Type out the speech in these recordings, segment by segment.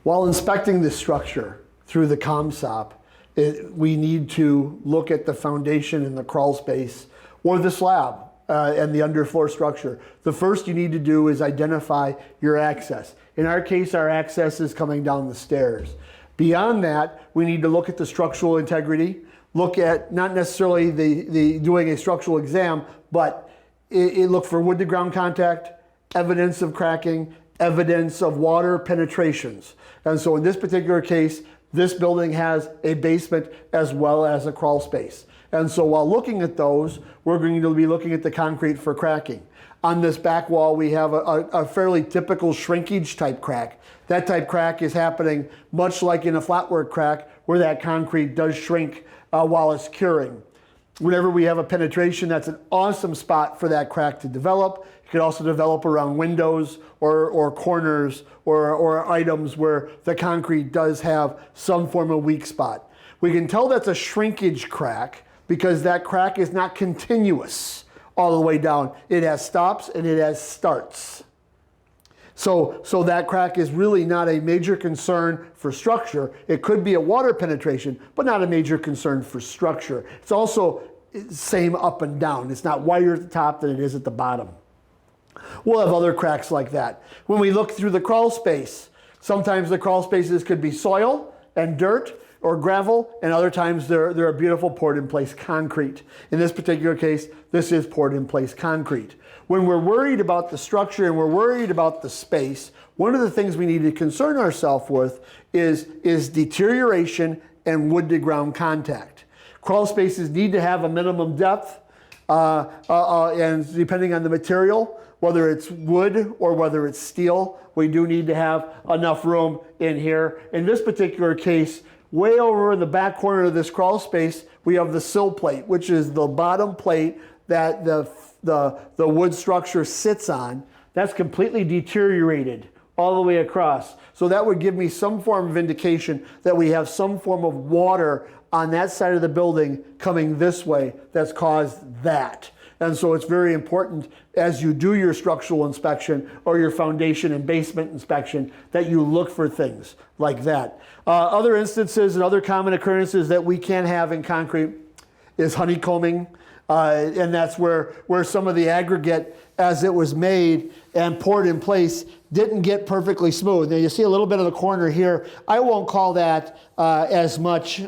While inspecting the structure through the CommSop, we need to look at the foundation and the crawl space or the slab and the underfloor structure. The first you need to do is identify your access. In our case, our access is coming down the stairs. Beyond that, we need to look at the structural integrity, look at not necessarily the doing a structural exam, but look for wood to ground contact, evidence of cracking, evidence of water penetrations. And so in this particular case, this building has a basement as well as a crawl space. And so while looking at those, we're going to be looking at the concrete for cracking. On this back wall, we have a fairly typical shrinkage type crack. That type crack is happening much like in a flatwork crack where that concrete does shrink while it's curing. Whenever we have a penetration, that's an awesome spot for that crack to develop. It could also develop around windows or corners or items where the concrete does have some form of weak spot. We can tell that's a shrinkage crack because that crack is not continuous all the way down. It has stops and it has starts. So that crack is really not a major concern for structure. It could be a water penetration, but not a major concern for structure. It's also same up and down. It's not wider at the top than it is at the bottom. We'll have other cracks like that. When we look through the crawl space, sometimes the crawl spaces could be soil and dirt or gravel, and other times they're a beautiful poured in place concrete. In this particular case, this is poured in place concrete. When we're worried about the structure and we're worried about the space, one of the things we need to concern ourselves with is deterioration and wood to ground contact. Crawl spaces need to have a minimum depth, and depending on the material, whether it's wood or whether it's steel, we do need to have enough room in here. In this particular case, way over in the back corner of this crawl space, we have the sill plate, which is the bottom plate that the wood structure sits on. That's completely deteriorated all the way across. So that would give me some form of indication that we have some form of water on that side of the building coming this way that's caused that. And so it's very important as you do your structural inspection or your foundation and basement inspection that you look for things like that. Other instances and other common occurrences that we can have in concrete is honeycombing. And that's where some of the aggregate as it was made and poured in place didn't get perfectly smooth. Now you see a little bit of the corner here. I won't call that as much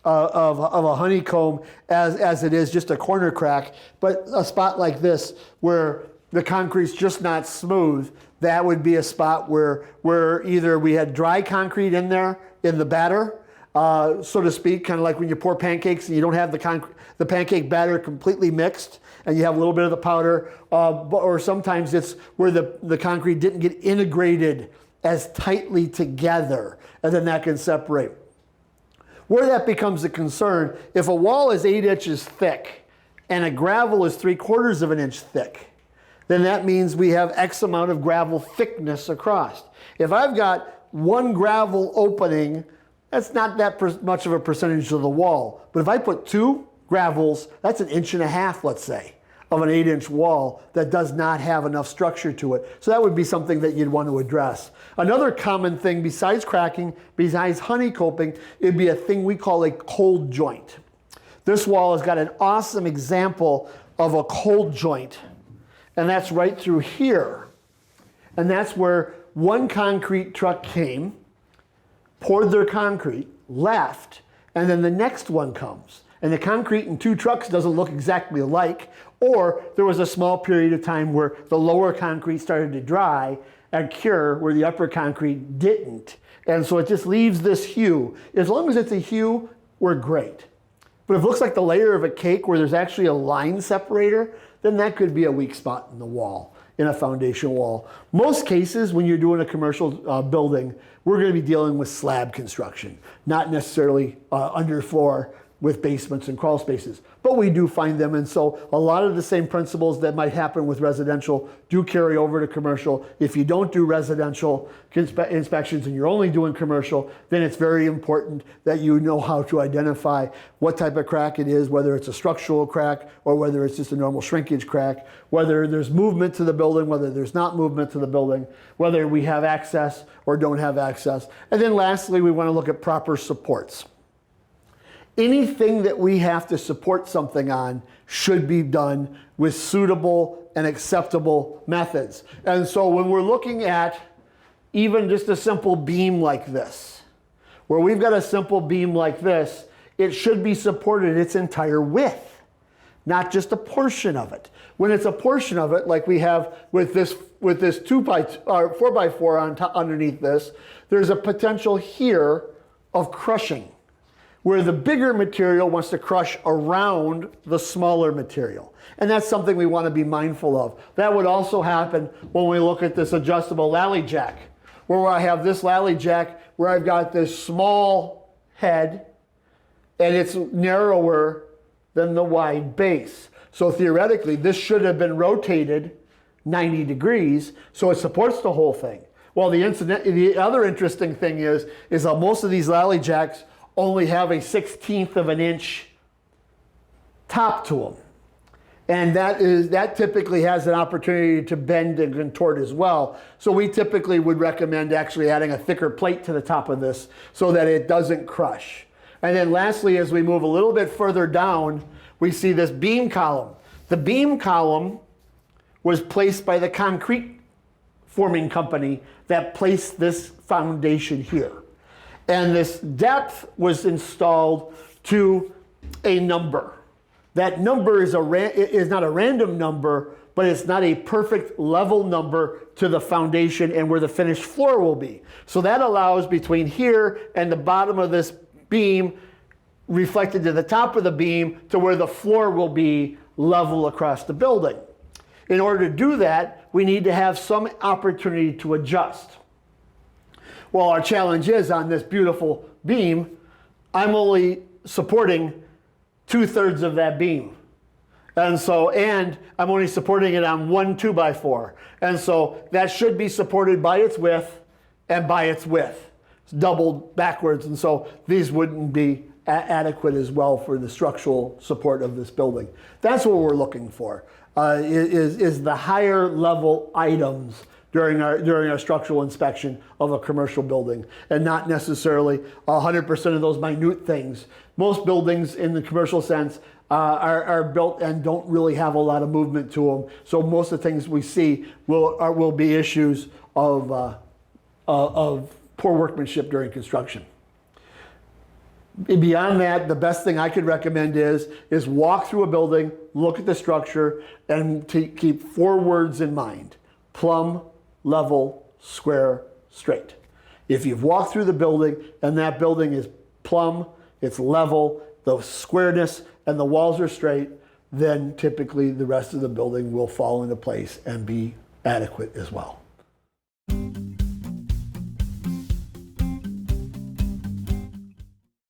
of a honeycomb as it is just a corner crack, but a spot like this where the concrete's just not smooth, that would be a spot where either we had dry concrete in there in the batter, so to speak, kind of like when you pour pancakes and you don't have the pancake batter completely mixed and you have a little bit of the powder, or sometimes it's where the concrete didn't get integrated as tightly together, and then that can separate. Where that becomes a concern, if a wall is 8 inches thick and a gravel is 3/4 of an inch thick, then that means we have X amount of gravel thickness across. If I've got one gravel opening, that's not that much of a percentage of the wall. But if I put 2 gravels, that's 1.5 inches, let's say, of an 8-inch wall that does not have enough structure to it. So that would be something that you'd want to address. Another common thing besides cracking, besides honeycombing, it'd be a thing we call a cold joint. This wall has got an awesome example of a cold joint, and that's right through here. And that's where one concrete truck came, poured their concrete, left, and then the next one comes. And the concrete in 2 trucks doesn't look exactly alike, or there was a small period of time where the lower concrete started to dry and cure where the upper concrete didn't. And so it just leaves this hue. As long as it's a hue, we're great. But if it looks like the layer of a cake where there's actually a line separator, then that could be a weak spot in the wall, in a foundation wall. Most cases, when you're doing a commercial building, we're going to be dealing with slab construction, not necessarily underfloor with basements and crawl spaces, but we do find them. And so a lot of the same principles that might happen with residential do carry over to commercial. If you don't do residential inspections and you're only doing commercial, then it's very important that you know how to identify what type of crack it is, whether it's a structural crack or whether it's just a normal shrinkage crack, whether there's movement to the building, whether there's not movement to the building, whether we have access or don't have access. And then lastly, we want to look at proper supports. Anything that we have to support something on should be done with suitable and acceptable methods. And so when we're looking at even just a simple beam like this, where we've got a simple beam like this, it should be supported its entire width, not just a portion of it. When it's a portion of it, like we have with this 4x4 underneath this, there's a potential here of crushing, where the bigger material wants to crush around the smaller material. And that's something we want to be mindful of. That would also happen when we look at this adjustable lally jack, where I have this lally jack where I've got this small head and it's narrower than the wide base. So theoretically, this should have been rotated 90 degrees so it supports the whole thing. Well, the other interesting thing is that most of these lally jacks only have a 1/16 of an inch top to them. And that typically has an opportunity to bend and contort as well. So we typically would recommend actually adding a thicker plate to the top of this so that it doesn't crush. And then lastly, as we move a little bit further down, we see this beam column. The beam column was placed by the concrete forming company that placed this foundation here. And this depth was installed to a number. That number is not a random number, but it's not a perfect level number to the foundation and where the finished floor will be. So that allows between here and the bottom of this beam reflected to the top of the beam to where the floor will be level across the building. In order to do that, we need to have some opportunity to adjust. Well, our challenge is on this beautiful beam, I'm only supporting 2/3 of that beam. And I'm only supporting it on one 2x4. And so that should be supported by its width and by its width. It's doubled backwards. And so these wouldn't be adequate as well for the structural support of this building. That's what we're looking for, is the higher level items during our structural inspection of a commercial building, and not necessarily 100% of those minute things. Most buildings in the commercial sense are built and don't really have a lot of movement to them. So most of the things we see will be issues of poor workmanship during construction. Beyond that, the best thing I could recommend is walk through a building, look at the structure, and keep 4 words in mind: plumb, level, square, straight. If you've walked through the building and that building is plumb, it's level, the squareness and the walls are straight, then typically the rest of the building will fall into place and be adequate as well.